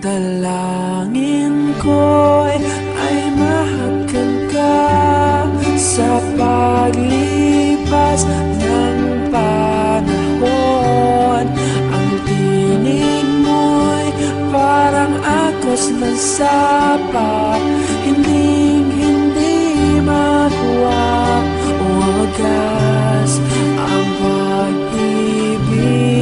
Dalangin ko'y ay mahagan ka sa paglipas ng panahon. Ang tinig mo'y parang agos ng sapa, hindi makuha o wagas ang pag-ibig.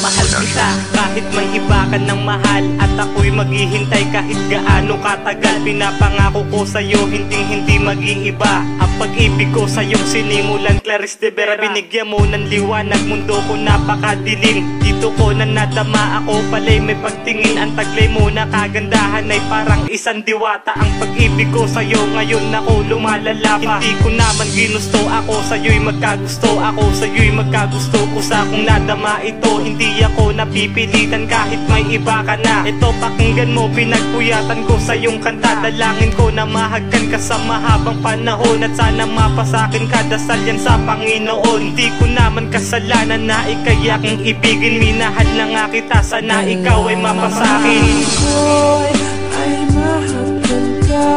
Mahal kita kahit may iba ka ng mahal, at ako'y maghihintay kahit gaano katagal. Pinapangako ko sa'yo hindi mag-iiba ang pag-ibig ko sa'yong sinimulan. Clarice de Vera, binigyan mo ng liwanag, mundo ko napakadilim. Dito ko na nadama, ako pala'y may pagtingin. Ang taglay mo na kagandahan ay parang isang diwata. Ang pag-ibig ko sa'yo ngayon ako lumalala pa. Hindi ko naman ginusto, ako sa'yo'y magkagusto. Ako sa'yo'y magkagusto ko sa kung nadama ito. Hindi ako napipilitan kahit may iba ka na. Ito pakinggan mo, pinagpuyatan ko sa iyong kanta. Dalangin ko na mahagkan ka sa mahabang panahon, at sana mapasakin ka, dasal yan sa Panginoon. Hindi ko naman kasalanan na ikay aking ibigin. Minahal na nga kita, sana ikaw ay mapasakin. Ko'y ay mahagkan ka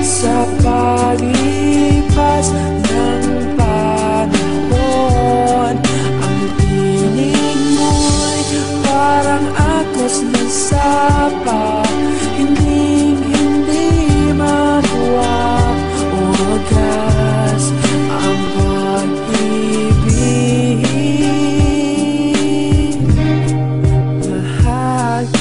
sa paglipas ng panahon. Ang tinig mo'y parang agos ng sapa, hindi makuha o wagas ang pag-ibig.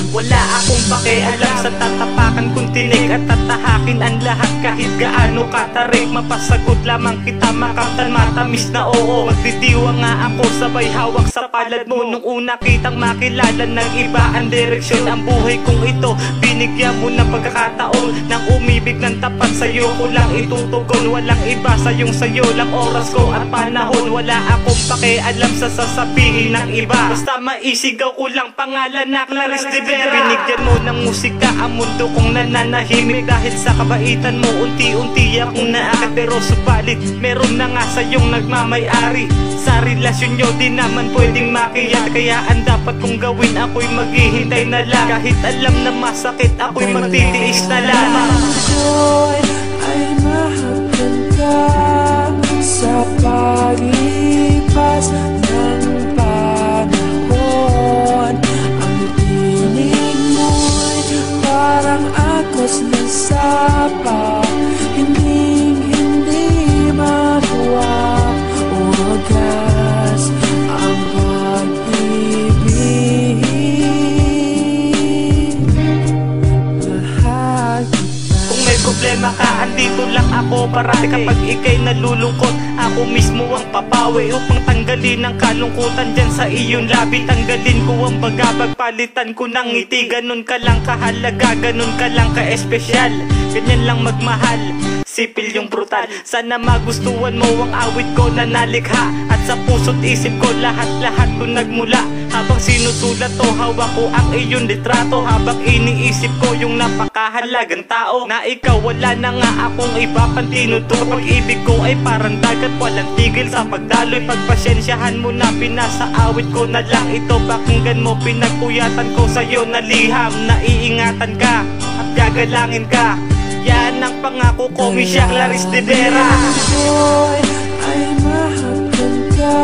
Wala akong pakialam sa tatapakan kong tinig at tatahakin ang lahat kahit gaano katarik. Mapasagot lamang kita, makamtan matamis na oo. Magdidiwa nga ako sabay hawak sa palad mo. Nung una kitang makilala ng iba ang direksyon. Ang buhay kong ito binigyan mo ng pagkakataon nang umibig ng tapat, sa'yo ko lang itutugon. Walang iba sa'yo lang oras ko at panahon. Wala akong pakialam sa sasabihin ng iba, basta maisigaw ko lang pangalan na Clarice de Vera. Binigyan mo ng musika ang mundo kong nananahimik. Dahil sa kabaitan mo unti-unti akong naakit. Pero subalit meron na nga sa'yong nagmamay-ari. Sa relasyon nyo di naman pwedeng makiyat. Kaya ang dapat kong gawin, ako'y maghihintay na lang. Kahit alam na masakit, ako'y magtitiis na lamang. Ako'y ay mahagkan ka sa paglipas ng panahon. Ang tinig mo'y parang agos ng sapa, hindi makuha o wagas ang pag-ibig. Kung may problema ka, andito lang ako parati. Kapag ika'y nalulungkot, ako mismo ang papawi upang tanggalin ang kalungkutan dyan sa iyong labi. Tanggalin ko ang bagabag, palitan ko ng ngiti. Ganun ka lang kahalaga, ganun ka lang ka-espesyal. Ganyan lang magmahal, sipil yung brutal. Sana magustuhan mo ang awit ko na nalikha, at sa puso't isip ko lahat-lahat ko nagmula. Habang sinusulat to, hawak ko ang iyong litrato. Habang iniisip ko yung napakahalagang tao na ikaw, wala na nga akong iba pang tinutukoy. Pag-ibig ko ay parang dagat, walang tigil sa pagdaloy. Pagpasyensyahan mo na, pinasa awit ko na lang ito. Pakinggan mo, pinagpuyatan ko sa'yo na liham. Naiingatan ka at gagalangin ka. Yan ang pangako ko, Miss Clarice de Vera. Ako'y ay mahagkan ka